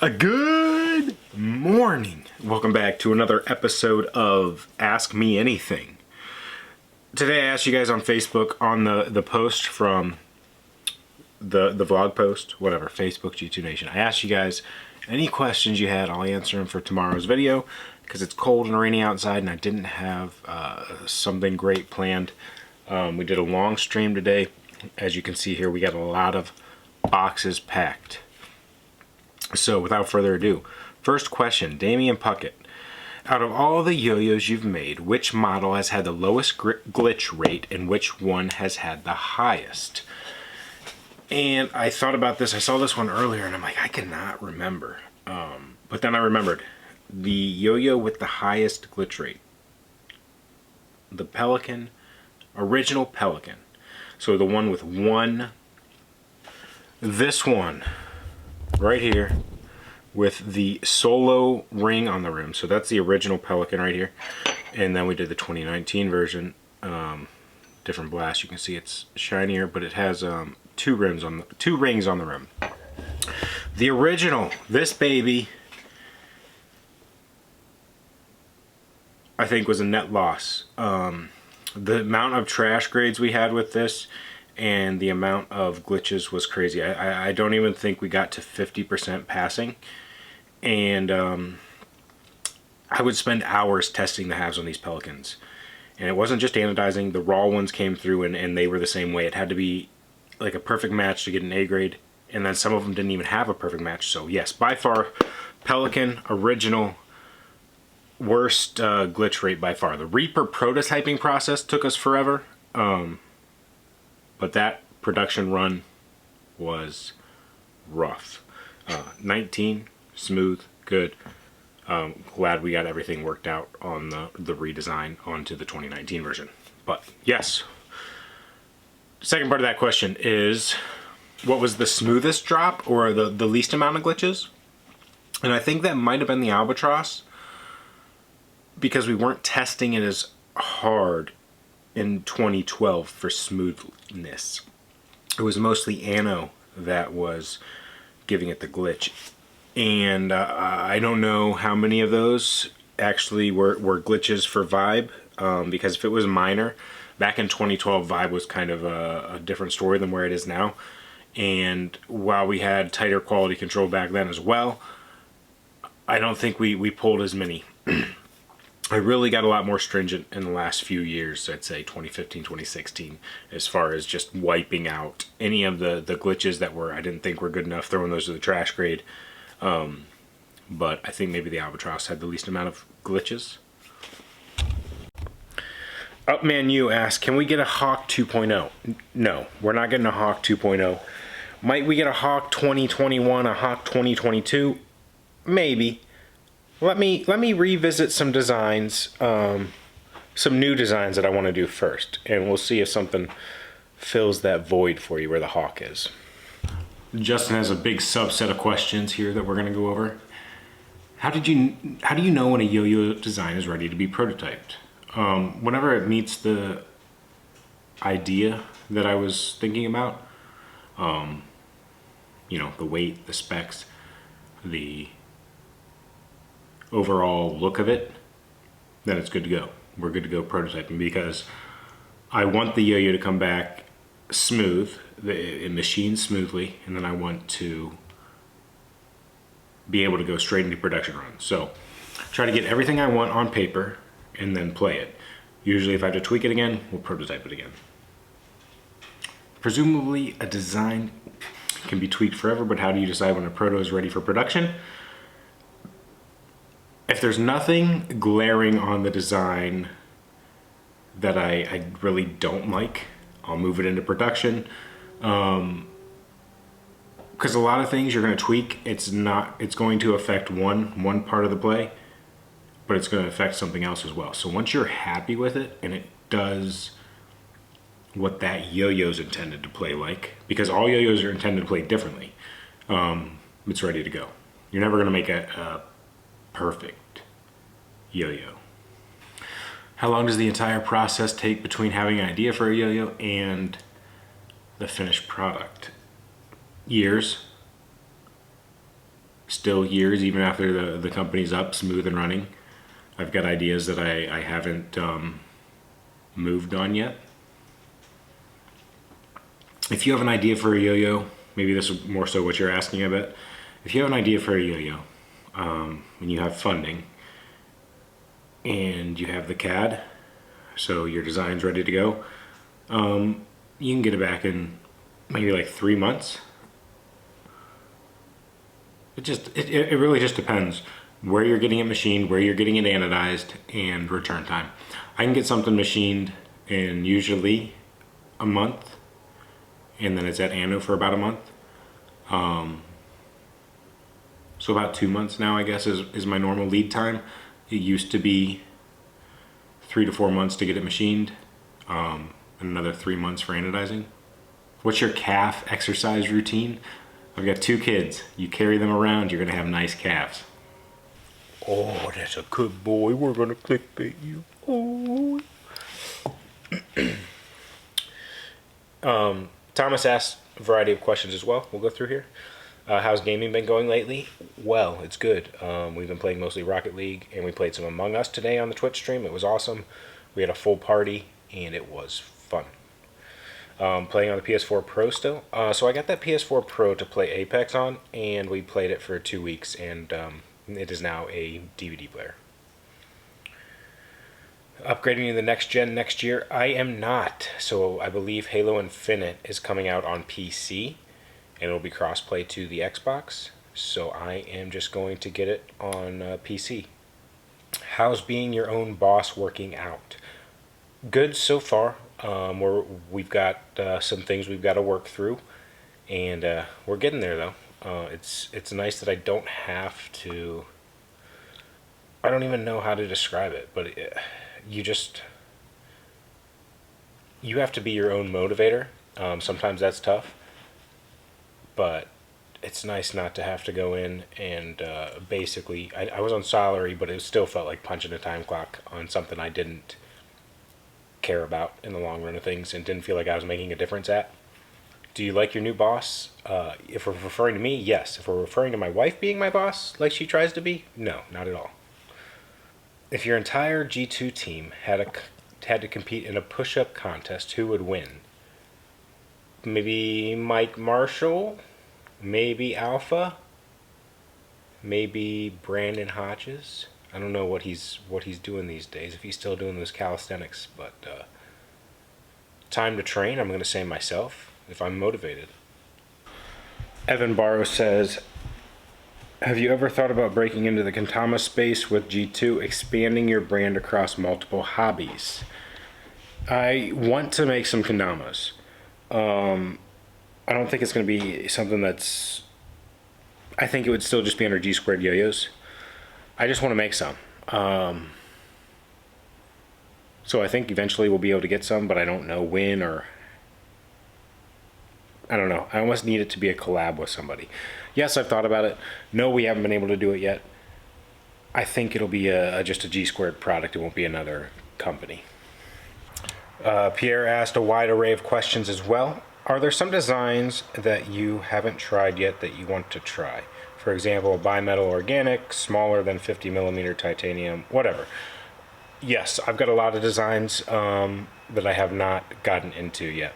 A good morning. Welcome back to another episode of Ask Me Anything. Today I asked you guys on Facebook on the post from the vlog post, whatever, Facebook G2 Nation. I asked you guys any questions you had. I'll answer them for tomorrow's video because it's cold and rainy outside and I didn't have something great planned. We did a long stream today. As you can see here, we got a lot of boxes packed. So without further ado, first question, Damian Puckett. Out of all the yo-yos you've made, which model has had the lowest glitch rate and which one has had the highest? And I thought about this, I saw this one earlier and I'm like, I cannot remember. But then I remembered the yo-yo with the highest glitch rate. The Pelican, original Pelican. So the one with one, this one. Right here with the solo ring on the rim. So that's the original Pelican right here. And then we did the 2019 version. Different blast. You can see it's shinier, but it has two rings on the rim. The original, this baby, I think was a net loss. The amount of trash grades we had with this and the amount of glitches was crazy. I don't even think we got to 50% passing. And I would spend hours testing the halves on these Pelicans. And it wasn't just anodizing, the raw ones came through and they were the same way. It had to be like a perfect match to get an A grade. And then some of them didn't even have a perfect match. So yes, by far, Pelican, original, worst glitch rate by far. The Reaper prototyping process took us forever. But that production run was rough. 19, smooth, good. Glad we got everything worked out on the redesign onto the 2019 version. But yes, second part of that question is, what was the smoothest drop or the least amount of glitches? And I think that might have been the Albatross because we weren't testing it as hard in 2012 for smoothness. It was mostly Ano that was giving it the glitch. And I don't know how many of those actually were glitches for Vibe, because if it was minor, back in 2012 Vibe was kind of a different story than where it is now. And while we had tighter quality control back then as well, I don't think we pulled as many. I really got a lot more stringent in the last few years, I'd say 2015, 2016, as far as just wiping out any of the glitches that I didn't think were good enough, throwing those to the trash grade. But I think maybe the Albatross had the least amount of glitches. Upman U asks, can we get a Hawk 2.0? No, we're not getting a Hawk 2.0. Might we get a Hawk 2021, a Hawk 2022? Maybe. Let me revisit some designs, some new designs that I want to do first, and we'll see if something fills that void for you where the Hawk is. Justin has a big subset of questions here that we're going to go over. How do you know when a yo-yo design is ready to be prototyped? Whenever it meets the idea that I was thinking about, you know, the weight, the specs, the overall look of it, then it's good to go. We're good to go prototyping because I want the yo-yo to come back smooth, it machines smoothly, and then I want to be able to go straight into production run. So try to get everything I want on paper and then play it. Usually if I have to tweak it again, we'll prototype it again. Presumably a design can be tweaked forever, but how do you decide when a proto is ready for production? If there's nothing glaring on the design that I really don't like, I'll move it into production. Because a lot of things you're going to tweak, it's going to affect one part of the play, but it's going to affect something else as well. So once you're happy with it and it does what that yo-yo's intended to play like, because all yo-yos are intended to play differently, it's ready to go. You're never going to make a perfect yo-yo. How long does the entire process take between having an idea for a yo-yo and the finished product? Years. still years, even after the company's up, smooth and running. I've got ideas that I haven't moved on yet. If you have an idea for a yo-yo, maybe this is more so what you're asking about. If you have an idea for a yo-yo, and you have funding, and you have the CAD, so your design's ready to go, you can get it back in maybe like 3 months. It really just depends where you're getting it machined, where you're getting it anodized, and return time. I can get something machined in usually a month, and then it's at ano for about a month. So about 2 months now, I guess, is my normal lead time. It used to be 3 to 4 months to get it machined, and another 3 months for anodizing. What's your calf exercise routine? I've got 2 kids. You carry them around, you're gonna have nice calves. Oh, that's a good boy. We're gonna clickbait you. Oh. Thomas asked a variety of questions as well. We'll go through here. How's gaming been going lately? Well, it's good. We've been playing mostly Rocket League, and we played some Among Us today on the Twitch stream. It was awesome. We had a full party, and it was fun. Playing on the PS4 Pro still. So I got that PS4 Pro to play Apex on, and we played it for 2 weeks, and it is now a DVD player. Upgrading to the next gen next year? I am not. So I believe Halo Infinite is coming out on PC, and it'll be crossplay to the Xbox. So I am just going to get it on PC. How's being your own boss working out? Good so far. We've got some things we've got to work through, and we're getting there though. It's nice that I don't have to. I don't even know how to describe it, but you have to be your own motivator. Sometimes that's tough, but it's nice not to have to go in and basically. I was on salary, but it still felt like punching a time clock on something I didn't care about in the long run of things and didn't feel like I was making a difference at. Do you like your new boss? If we're referring to me, yes. If we're referring to my wife being my boss, like she tries to be, no, not at all. If your entire G2 team had to compete in a push-up contest, who would win? Maybe Mike Marshall, maybe Alpha, maybe Brandon Hodges. I don't know what he's doing these days, if he's still doing those calisthenics, but time to train, I'm going to say myself, if I'm motivated. Evan Barrow says, have you ever thought about breaking into the Kentama space with G2, expanding your brand across multiple hobbies? I want to make some kendamas. I don't think it's going to be something that's... I think it would still just be under G squared yo-yos. I just want to make some. So I think eventually we'll be able to get some, but I don't know when or... I don't know. I almost need it to be a collab with somebody. Yes, I've thought about it. No, we haven't been able to do it yet. I think it'll be just a G squared product. It won't be another company. Pierre asked a wide array of questions as well. Are there some designs that you haven't tried yet that you want to try? For example, a bimetal organic, smaller than 50 millimeter titanium, whatever. Yes, I've got a lot of designs that I have not gotten into yet.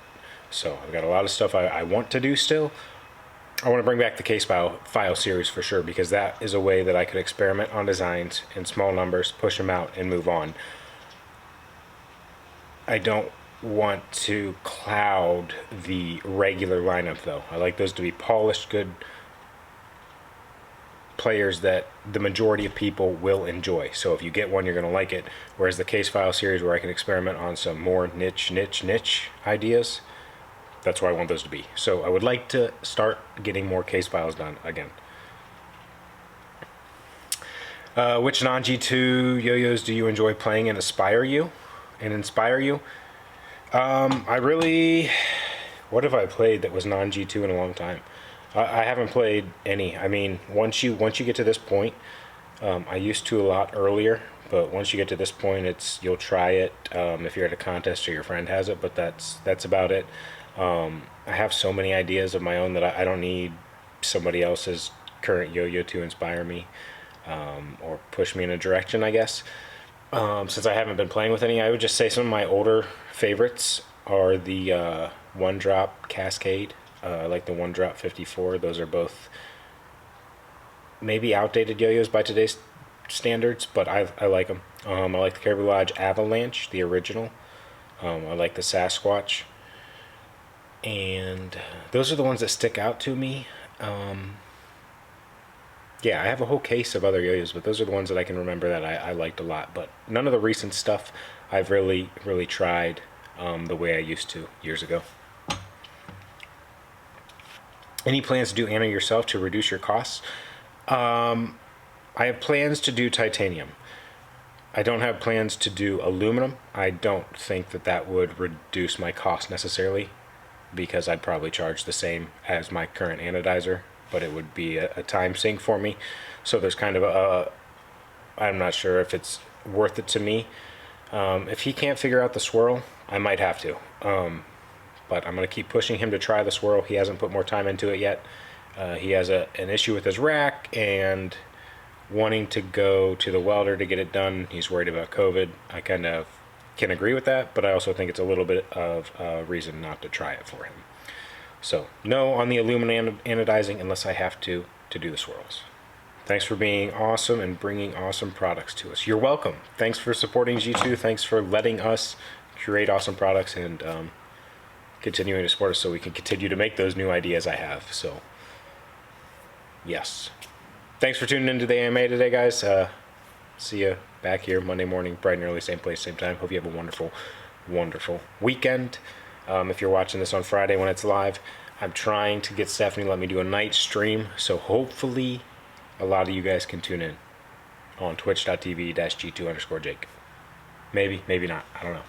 So I've got a lot of stuff I want to do still. I want to bring back the case file series for sure, because that is a way that I could experiment on designs in small numbers, push them out, and move on. I don't want to cloud the regular lineup though. I like those to be polished, good players that the majority of people will enjoy. So if you get one, you're going to like it. Whereas the case file series, where I can experiment on some more niche ideas, that's where I want those to be. So I would like to start getting more case files done again. Which non-G2 yo-yos do you enjoy playing and inspire you? What have I played that was non-G2 in a long time? I haven't played any. I mean, once you get to this point, I used to a lot earlier, but once you get to this point, you'll try it if you're at a contest or your friend has it, but that's about it. I have so many ideas of my own that I don't need somebody else's current yo-yo to inspire me, or push me in a direction, I guess. Since I haven't been playing with any, I would just say some of my older favorites are the One Drop Cascade, like the One Drop 54. Those are both maybe outdated yo-yos by today's standards, but I like them. I like the Caribou Lodge Avalanche, the original. I like the Sasquatch, and those are the ones that stick out to me. Yeah, I have a whole case of other yo-yos, but those are the ones that I can remember that I liked a lot. But none of the recent stuff I've really tried the way I used to years ago. Any plans to do ano yourself to reduce your costs? I have plans to do titanium. I don't have plans to do aluminum. I don't think that would reduce my cost necessarily, because I'd probably charge the same as my current anodizer, but it would be a time sink for me. So there's kind of I'm not sure if it's worth it to me. If he can't figure out the swirl, I might have to. But I'm going to keep pushing him to try the swirl. He hasn't put more time into it yet. He has an issue with his rack and wanting to go to the welder to get it done. He's worried about COVID. I kind of can agree with that, but I also think it's a little bit of a reason not to try it for him. So no on the aluminum anodizing unless I have to do the swirls. Thanks for being awesome and bringing awesome products to us. You're welcome. Thanks for supporting G2. Thanks for letting us create awesome products and continuing to support us so we can continue to make those new ideas I have. So yes. Thanks for tuning into the AMA today, guys. See you back here Monday morning, bright and early, same place, same time. Hope you have a wonderful, wonderful weekend. If you're watching this on Friday when it's live, I'm trying to get Stephanie to let me do a night stream, so hopefully a lot of you guys can tune in on twitch.tv/G2_Jake. Maybe, maybe not. I don't know.